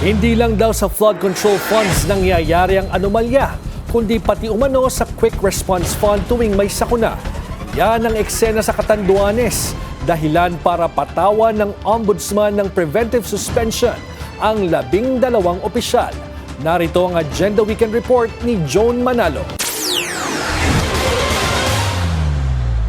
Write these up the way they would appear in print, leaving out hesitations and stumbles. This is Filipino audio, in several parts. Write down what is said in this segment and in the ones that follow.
Hindi lang daw sa flood control funds nangyayari ang anomalya, kundi pati umano sa Quick Response Fund tuwing may sakuna. Yan ang eksena sa Catanduanes, dahilan para patawan ng Ombudsman ng preventive suspension ang 12 opisyal. Narito ang Agenda Weekend Report ni Joan Manalo.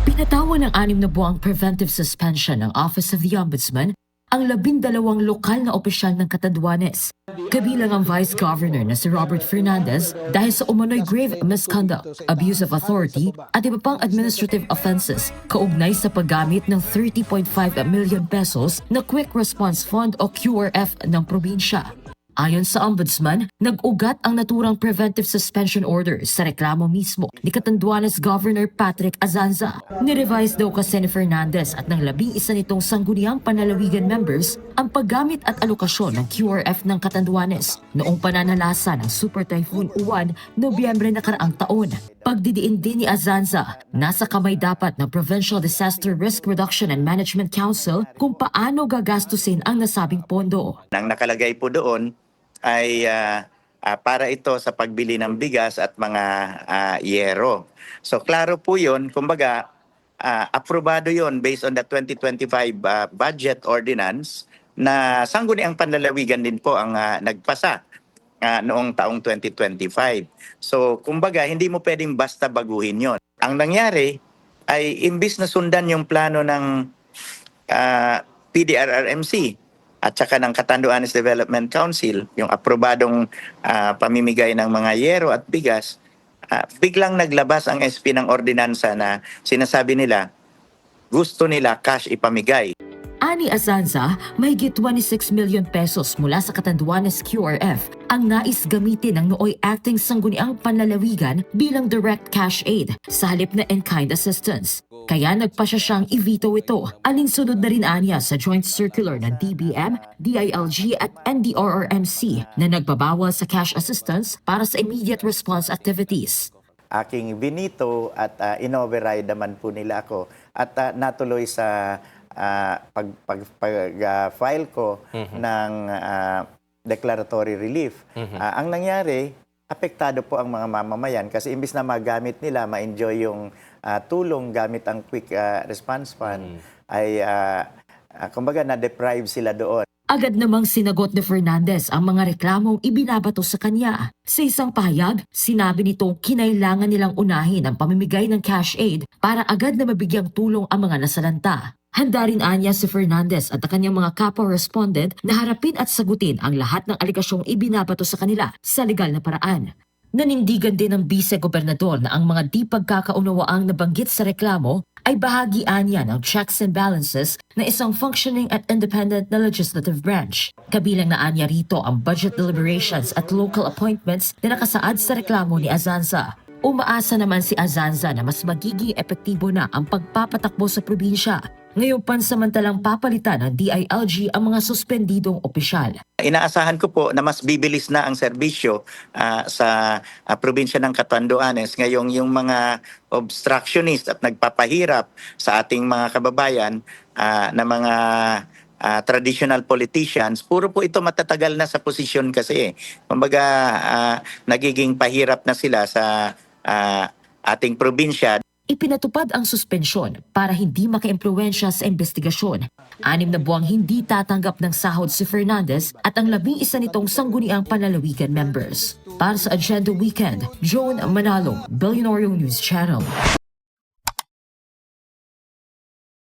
Pinatawan ng 6 na buwang preventive suspension ng Office of the Ombudsman ang 12 lokal na opisyal ng Catanduanes. Kabilang ang Vice Governor na si Robert Fernandez dahil sa umano'y grave misconduct, abuse of authority at iba pang administrative offenses kaugnay sa paggamit ng 30.5 million pesos na Quick Response Fund o QRF ng probinsya. Ayon sa Ombudsman, nag-ugat ang naturang preventive suspension order sa reklamo mismo ni Catanduanes Governor Patrick Azanza. Nirevise daw kasi ni Fernandez at ng 11 nitong sangguniang panlalawigan members ang paggamit at alokasyon ng QRF ng Catanduanes noong pananalasa ng Super Typhoon Uwan Nobyembre na karaang taon. Pagdidiin din ni Azanza, nasa kamay dapat ng Provincial Disaster Risk Reduction and Management Council kung paano gagastusin ang nasabing pondo. Ang nakalagay po doon ay para ito sa pagbili ng bigas at mga yero. So klaro po yun, kumbaga aprobado yun based on the 2025 budget ordinance na sangguniang panlalawigan din po ang nagpasa noong taong 2025. So kumbaga hindi mo pwedeng basta baguhin yon. Ang nangyari ay imbis na sundan yung plano ng PDRRMC at saka ng Catanduanes Development Council, yung aprobadong pamimigay ng mga yero at bigas, biglang naglabas ang SP ng ordinansa na sinasabi nila gusto nila cash ipamigay. Ani Azanza, mahigit 26 million pesos mula sa Catanduanes QRF ang nais gamitin ng nooy acting sangguniang panlalawigan bilang direct cash aid sa halip na in-kind assistance. Kaya nagpasya siyang i-veto ito. Alinsunod na rin anya sa joint circular ng DBM, DILG at NDRRMC na nagbabawal sa cash assistance para sa immediate response activities. Aking binito at in-override naman po nila ako at natuloy sa pag-file ko ng declaratory relief. Ang nangyari, apektado po ang mga mamamayan kasi imbis na magamit nila, ma-enjoy yung tulong gamit ang Quick Response Fund, ay kumbaga na-deprive sila doon. Agad namang sinagot ni Fernandez ang mga reklamong ibinabato sa kanya. Sa isang pahayag, sinabi nitong kinailangan nilang unahin ang pamimigay ng cash aid para agad na mabigyang tulong ang mga nasalanta. Handa rin anya si Fernandez at ang kanyang mga kapwa-respondent na harapin at sagutin ang lahat ng alikasyong ibinabato sa kanila sa legal na paraan. Nanindigan din ng Vice-Gobernador na ang mga di pagkakaunawaang nabanggit sa reklamo ay bahagi anya ng checks and balances na isang functioning at independent na legislative branch. Kabilang na anya rito ang budget deliberations at local appointments na nakasaad sa reklamo ni Azanza. Umaasa naman si Azanza na mas magiging epektibo na ang pagpapatakbo sa probinsya. Ngayong pansamantalang papalitan ng DILG ang mga suspendidong opisyal. Inaasahan ko po na mas bibilis na ang serbisyo sa probinsya ng Catanduanes. Ngayong yung mga obstructionist at nagpapahirap sa ating mga kababayan na mga traditional politicians, puro po ito matatagal na sa posisyon kasi. Kumbaga, nagiging pahirap na sila sa ating probinsya. Ipinatupad ang suspensyon para hindi maka-impluwensya sa investigasyon. 6 na buwang hindi tatanggap ng sahod si Fernandez at ang 11 nitong sangguniang panlalawigan members. Para sa Agenda Weekend, Joan Manalo, Billionaire News Channel.